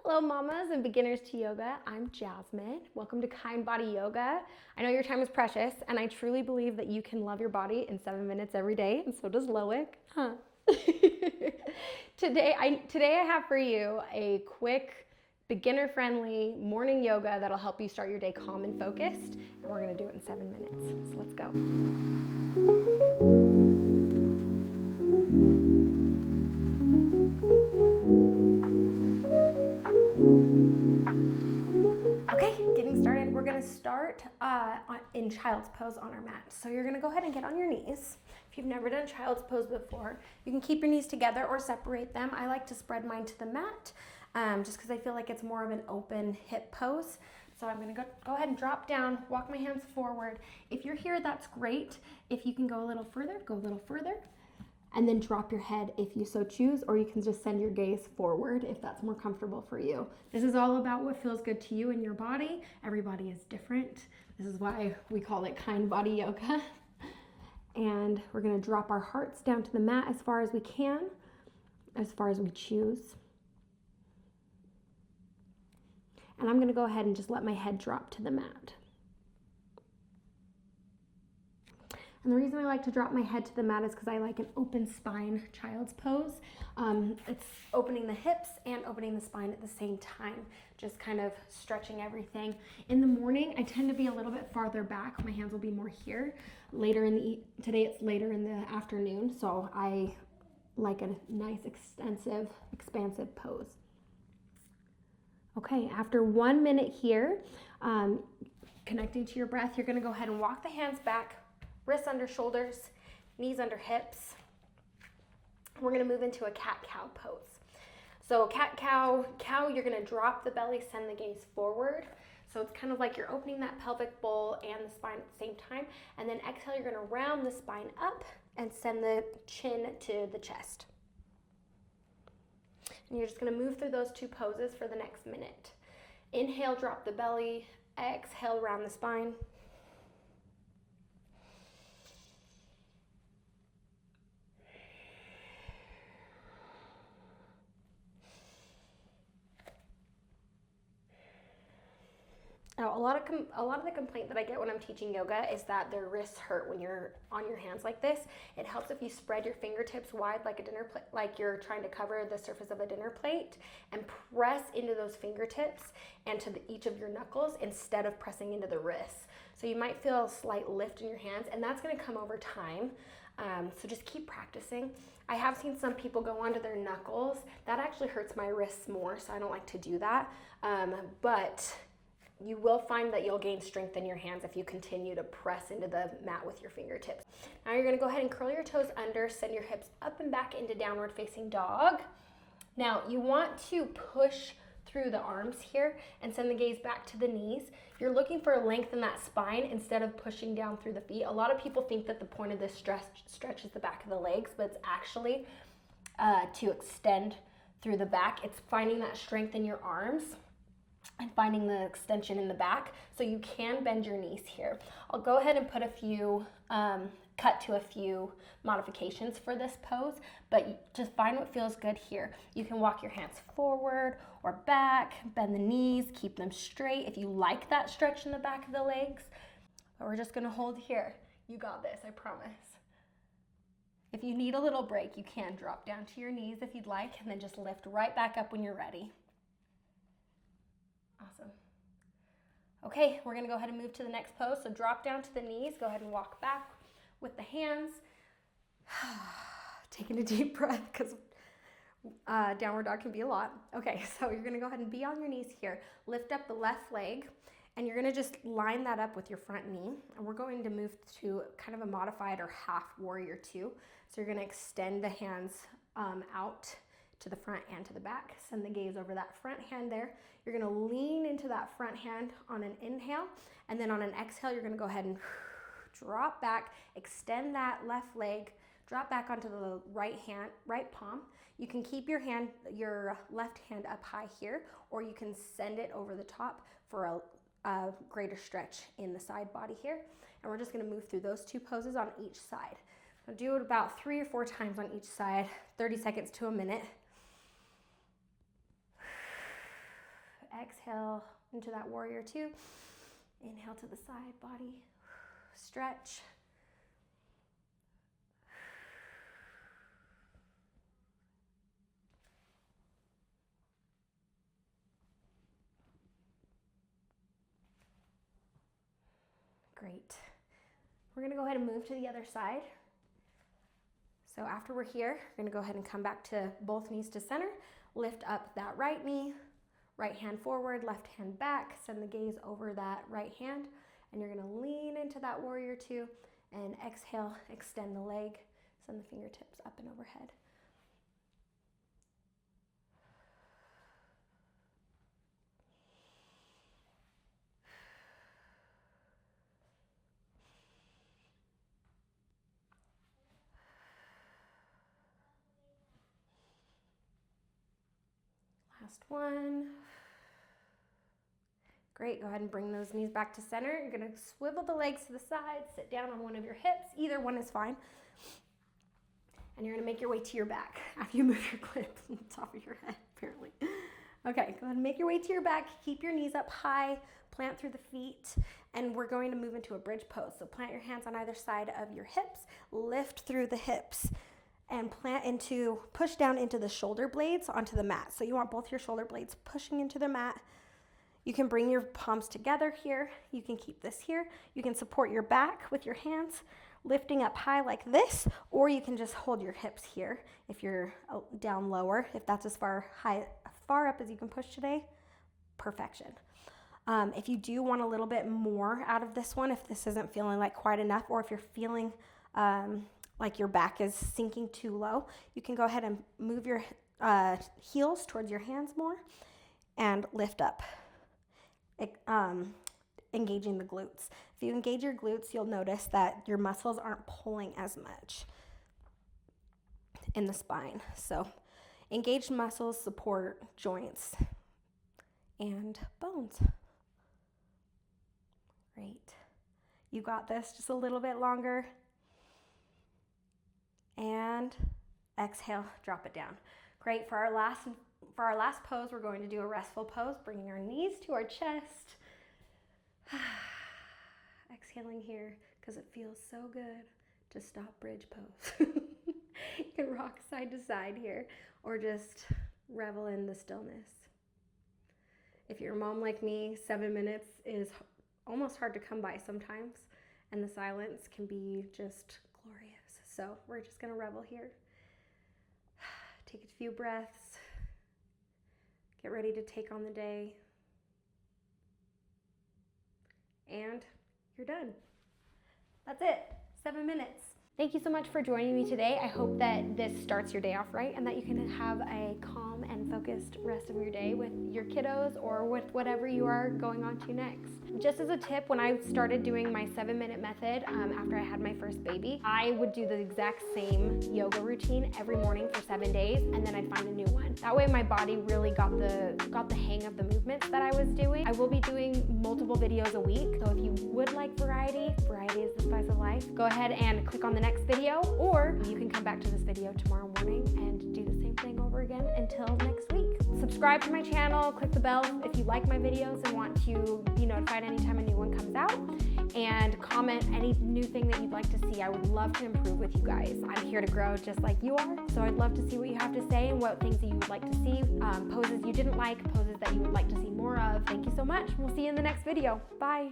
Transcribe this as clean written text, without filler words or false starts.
Hello mamas and beginners to yoga. I'm Jasmine. Welcome to Kind Body Yoga. I know your time is precious and I truly believe that you can love your body in 7 minutes every day, and so does Loic. Huh. Today I have for you a quick beginner friendly morning yoga that'll help you start your day calm and focused, and we're going to do it in 7 minutes. So let's go. Okay, getting started. We're gonna start in child's pose on our mat. So you're gonna go ahead and get on your knees. If you've never done child's pose before, you can keep your knees together or separate them. I like to spread mine to the mat just because I feel like it's more of an open hip pose. So I'm gonna go ahead and drop down, walk my hands forward. If you're here, that's great. If you can go a little further, go a little further. And then drop your head if you so choose, or you can just send your gaze forward if that's more comfortable for you. This is all about what feels good to you and your body. Everybody is different. This is why we call it Kind Body Yoga. And we're gonna drop our hearts down to the mat as far as we can, as far as we choose. And I'm gonna go ahead and just let my head drop to the mat. And the reason I like to drop my head to the mat is because I like an open spine child's pose. It's opening the hips and opening the spine at the same time, just kind of stretching everything. In the morning, I tend to be a little bit farther back. My hands will be more here. Today it's later in the afternoon, so I like a nice, expansive pose. Okay, after 1 minute here, connecting to your breath, you're gonna go ahead and walk the hands back, wrists under shoulders, knees under hips. We're gonna move into a cat-cow pose. So cat-cow, you're gonna drop the belly, send the gaze forward. So it's kind of like you're opening that pelvic bowl and the spine at the same time. And then exhale, you're gonna round the spine up and send the chin to the chest. And you're just gonna move through those two poses for the next minute. Inhale, drop the belly. Exhale, round the spine. Now, a lot of the complaint that I get when I'm teaching yoga is that their wrists hurt when you're on your hands like this. It helps if you spread your fingertips wide like a dinner plate, like you're trying to cover the surface of a dinner plate, and press into those fingertips and to each of your knuckles instead of pressing into the wrists. So you might feel a slight lift in your hands, and that's going to come over time. So just keep practicing. I have seen some people go onto their knuckles. That actually hurts my wrists more, so I don't like to do that. But you will find that you'll gain strength in your hands if you continue to press into the mat with your fingertips. Now you're gonna go ahead and curl your toes under, send your hips up and back into downward facing dog. Now you want to push through the arms here and send the gaze back to the knees. You're looking for length in that spine instead of pushing down through the feet. A lot of people think that the point of this stretches the back of the legs, but it's actually to extend through the back. It's finding that strength in your arms and finding the extension in the back, so you can bend your knees here. I'll go ahead and put cut to a few modifications for this pose, but just find what feels good here. You can walk your hands forward or back, bend the knees, keep them straight if you like that stretch in the back of the legs. But we're just gonna hold here. You got this, I promise. If you need a little break, you can drop down to your knees if you'd like, and then just lift right back up when you're ready. Awesome. Okay, we're gonna go ahead and move to the next pose. So drop down to the knees, go ahead and walk back with the hands. Taking a deep breath because downward dog can be a lot. Okay, so you're gonna go ahead and be on your knees here. Lift up the left leg, and you're gonna just line that up with your front knee. And we're going to move to kind of a modified or half warrior two. So you're gonna extend the hands out to the front and to the back. Send the gaze over that front hand there. You're gonna lean into that front hand on an inhale, and then on an exhale, you're gonna go ahead and drop back, extend that left leg, drop back onto the right palm. You can keep your left hand up high here, or you can send it over the top for a greater stretch in the side body here. And we're just gonna move through those two poses on each side. So do it about 3 or 4 times on each side, 30 seconds to a minute. exhale into that warrior two. Inhale to the side body. Stretch. Great. We're gonna go ahead and move to the other side. So after we're here, we're gonna go ahead and come back to both knees to center. Lift up that right knee, right hand forward, left hand back. Send the gaze over that right hand. And you're gonna lean into that warrior two and exhale, extend the leg. Send the fingertips up and overhead. Last one. Great, go ahead and bring those knees back to center. You're gonna swivel the legs to the side, sit down on one of your hips. Either one is fine. And you're gonna make your way to your back after you move your clip on the top of your head, apparently. Okay, go ahead and make your way to your back. Keep your knees up high, plant through the feet, and we're going to move into a bridge pose. So plant your hands on either side of your hips, lift through the hips, and push down into the shoulder blades onto the mat. So you want both your shoulder blades pushing into the mat. You can bring your palms together here. You can keep this here. You can support your back with your hands, lifting up high like this, or you can just hold your hips here if you're down lower, if that's as far up as you can push today. Perfection. If you do want a little bit more out of this one, if this isn't feeling like quite enough, or if you're feeling like your back is sinking too low, you can go ahead and move your heels towards your hands more and lift up, engaging the glutes. If you engage your glutes, you'll notice that your muscles aren't pulling as much in the spine. So engaged muscles support joints and bones. Great. You got this. Just a little bit longer. And exhale, drop it down. Great. For our last pose, we're going to do a restful pose, bringing our knees to our chest. Exhaling here because it feels so good to stop bridge pose. You can rock side to side here or just revel in the stillness. If you're a mom like me, 7 minutes is almost hard to come by sometimes, and the silence can be just glorious. So we're just gonna revel here. Take a few breaths. Get ready to take on the day. And you're done. That's it, 7 minutes. Thank you so much for joining me today. I hope that this starts your day off right and that you can have a calm and focused rest of your day with your kiddos or with whatever you are going on to next. Just as a tip, when I started doing my 7-minute method after I had my first baby, I would do the exact same yoga routine every morning for 7 days, and then I'd find a new one. That way my body really got the hang of the movements that I was doing. I will be doing multiple videos a week, so if you would like variety is the spice of life. Go ahead and click on the next video, or you can come back to this video tomorrow morning and do the same thing over again until next week. Subscribe to my channel, click the bell if you like my videos and want to be notified anytime a new one comes out, and comment any new thing that you'd like to see. I would love to improve with you guys. I'm here to grow just like you are, so I'd love to see what you have to say and what things that you would like to see, poses you didn't like, poses that you would like to see more of. Thank you so much. We'll see you in the next video. Bye.